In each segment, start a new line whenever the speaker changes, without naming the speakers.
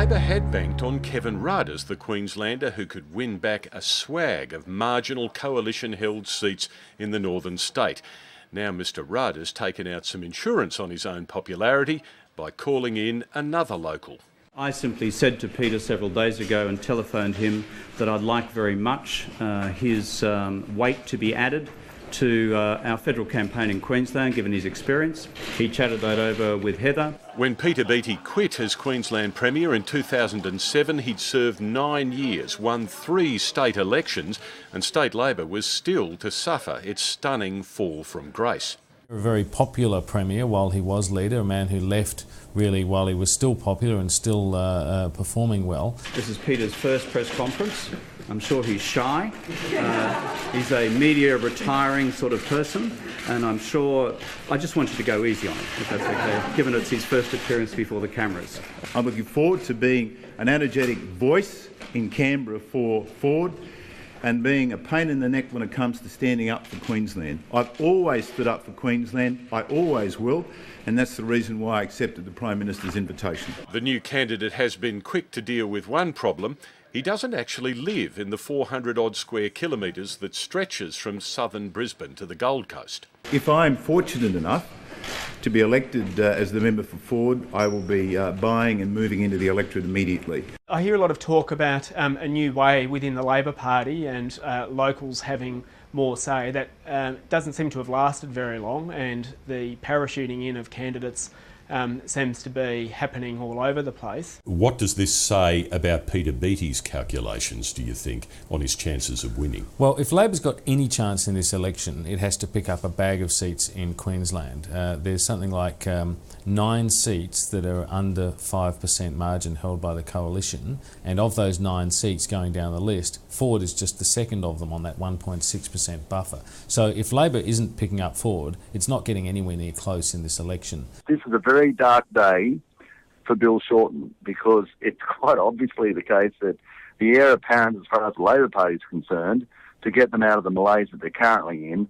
Labor had banked on Kevin Rudd as the Queenslander who could win back a swag of marginal coalition-held seats in the northern state. Now Mr. Rudd has taken out some insurance on his own popularity by calling in another local.
I simply said to Peter several days ago and telephoned him that I'd like very much his weight to be added to our federal campaign in Queensland, given his experience. He chatted that over with Heather.
When Peter Beattie quit as Queensland Premier in 2007, he'd served 9 years, won 3 state elections, and state Labor was still to suffer its stunning fall from grace.
A very popular Premier while he was leader, a man who left really while he was still popular and still performing well.
This is Peter's first press conference. I'm sure he's shy. He's a media retiring sort of person, and I'm sure I just want you to go easy on it, if that's okay, given it's his first appearance before the cameras.
I'm looking forward to being an energetic voice in Canberra for Ford and being a pain in the neck when it comes to standing up for Queensland. I've always stood up for Queensland, I always will, and that's the reason why I accepted the Prime Minister's invitation.
The new candidate has been quick to deal with one problem. He doesn't actually live in the 400-odd square kilometres that stretches from southern Brisbane to the Gold Coast.
If I'm fortunate enough to be elected as the member for Ford, I will be buying and moving into the electorate immediately.
I hear a lot of talk about a new way within the Labor Party and locals having more say. That doesn't seem to have lasted very long, and the parachuting in of candidates seems to be happening all over the place.
What does this say about Peter Beattie's calculations, do you think, on his chances of winning?
Well, if Labor's got any chance in this election, it has to pick up a bag of seats in Queensland. There's something like 9 seats that are under 5% margin held by the coalition, and of those 9 seats going down the list, Ford is just the second of them on that 1.6% buffer. So if Labor isn't picking up Ford, it's not getting anywhere near close in this election.
This is a very dark day for Bill Shorten, because it's quite obviously the case that the heir apparent as far as the Labor Party is concerned to get them out of the malaise that they're currently in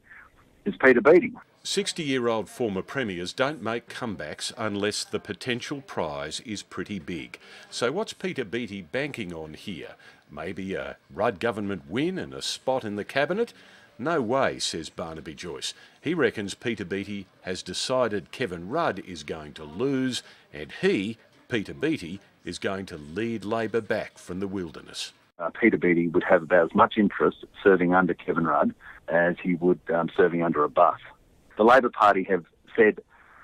is Peter Beattie.
60-year-old former premiers don't make comebacks unless the potential prize is pretty big. So what's Peter Beattie banking on here? Maybe a Rudd government win and a spot in the cabinet? No way, says Barnaby Joyce. He reckons Peter Beattie has decided Kevin Rudd is going to lose, and he, Peter Beattie, is going to lead Labor back from the wilderness.
Peter Beattie would have about as much interest serving under Kevin Rudd as he would serving under a Buff. The Labor Party have said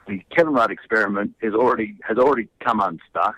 the Kevin Rudd experiment has already come unstuck,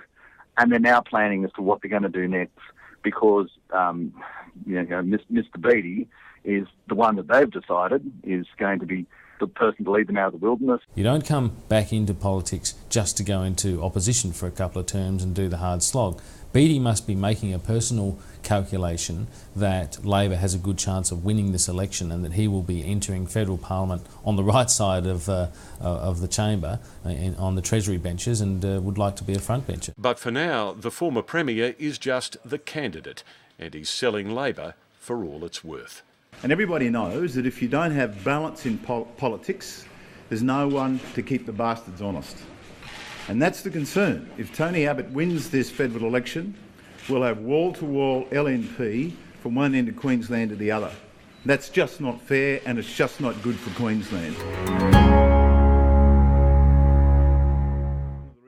and they're now planning as to what they're going to do next, because Mr. Beattie is the one that they've decided is going to be the person to lead them out of the wilderness.
You don't come back into politics just to go into opposition for a couple of terms and do the hard slog. Beattie must be making a personal calculation that Labor has a good chance of winning this election and that he will be entering federal parliament on the right side of the chamber, on the Treasury benches, and would like to be a frontbencher.
But for now, the former Premier is just the candidate, and he's selling Labor for all it's worth.
And everybody knows that if you don't have balance in politics, there's no one to keep the bastards honest. And that's the concern. If Tony Abbott wins this federal election, we'll have wall-to-wall LNP from one end of Queensland to the other. That's just not fair, and it's just not good for Queensland.